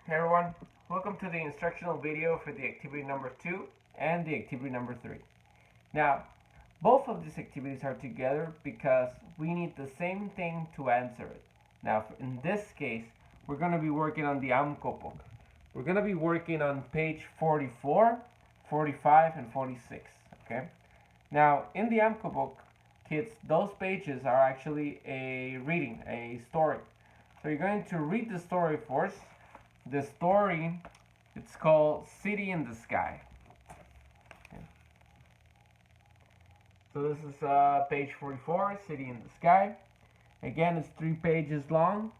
Hey everyone, welcome to the instructional video for the activity number 2 and the activity number 3. Now, both of these activities are together because we need the same thing to answer it. Now, in this case, we're going to be working on the AMCO book. We're going to be working on page 44, 45, and 46, okay? Now, in the AMCO book, kids, those pages are actually a reading, a story. So you're going to read the story first. The story, it's called City in the Sky. Okay. So this is page 44, City in the Sky. Again, it's 3 pages long,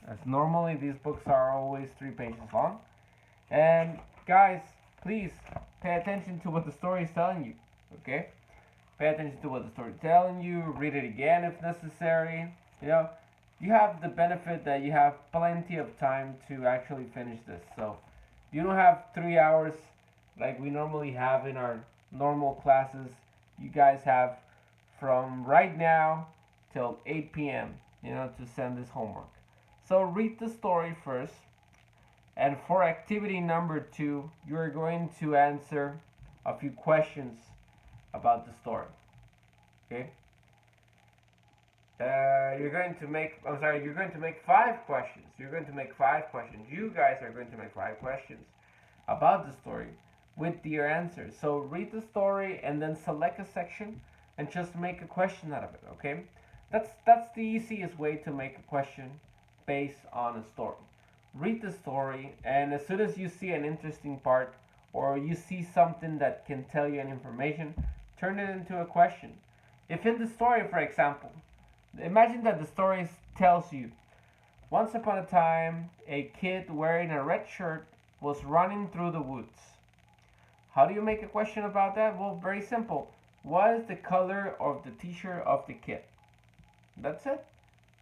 as normally these books are always 3 pages long. And guys, please pay attention to what the story is telling you, okay? Pay attention to what the story is telling you, read it again if necessary, you know. You have the benefit that you have plenty of time to actually finish this. So you don't have 3 hours like we normally have in our normal classes. You guys have from right now till 8 p.m. To send this homework. So read the story first. And for activity number 2, you're going to answer a few questions about the story. Okay? You're going to make 5 questions. You're going to make 5 questions. You guys are going to make 5 questions about the story with your answers. So read the story and then select a section and just make a question out of it, okay? That's the easiest way to make a question based on a story. Read the story, and as soon as you see an interesting part or you see something that can tell you an information, turn it into a question. If in the story, for example, imagine that the story tells you, once upon a time, a kid wearing a red shirt was running through the woods. How do you make a question about that? Well, very simple. What is the color of the t-shirt of the kid? That's it.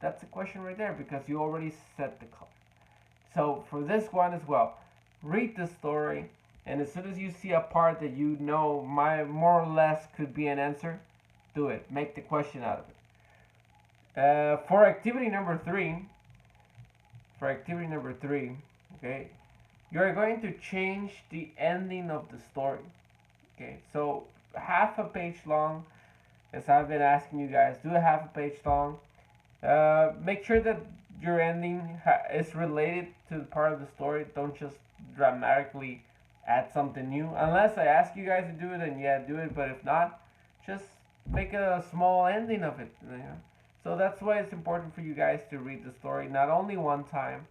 That's a question right there because you already set the color. So for this one as well, read the story, and as soon as you see a part that you know more or less could be an answer, do it. Make the question out of it. For activity number 3, okay, you're going to change the ending of the story. Okay, so half a page long, as I've been asking you guys, do a half a page long. Make sure that your ending is related to the part of the story. Don't just dramatically add something new. Unless I ask you guys to do it, then yeah, do it. But if not, just make a small ending of it. So that's why it's important for you guys to read the story not only one time,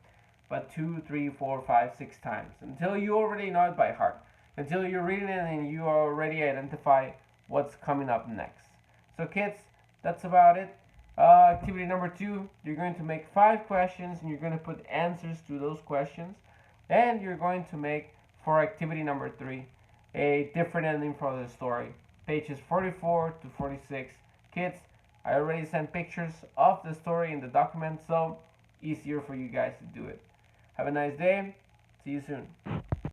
but 2, 3, 4, 5, 6 times until you already know it by heart. Until you're reading it and you already identify what's coming up next. So kids, that's about it. Activity number 2, you're going to make 5 questions and you're going to put answers to those questions. And you're going to make, for activity number 3, a different ending for the story. Pages 44 to 46. Kids, I already sent pictures of the story in the document, so easier for you guys to do it. Have a nice day. See you soon.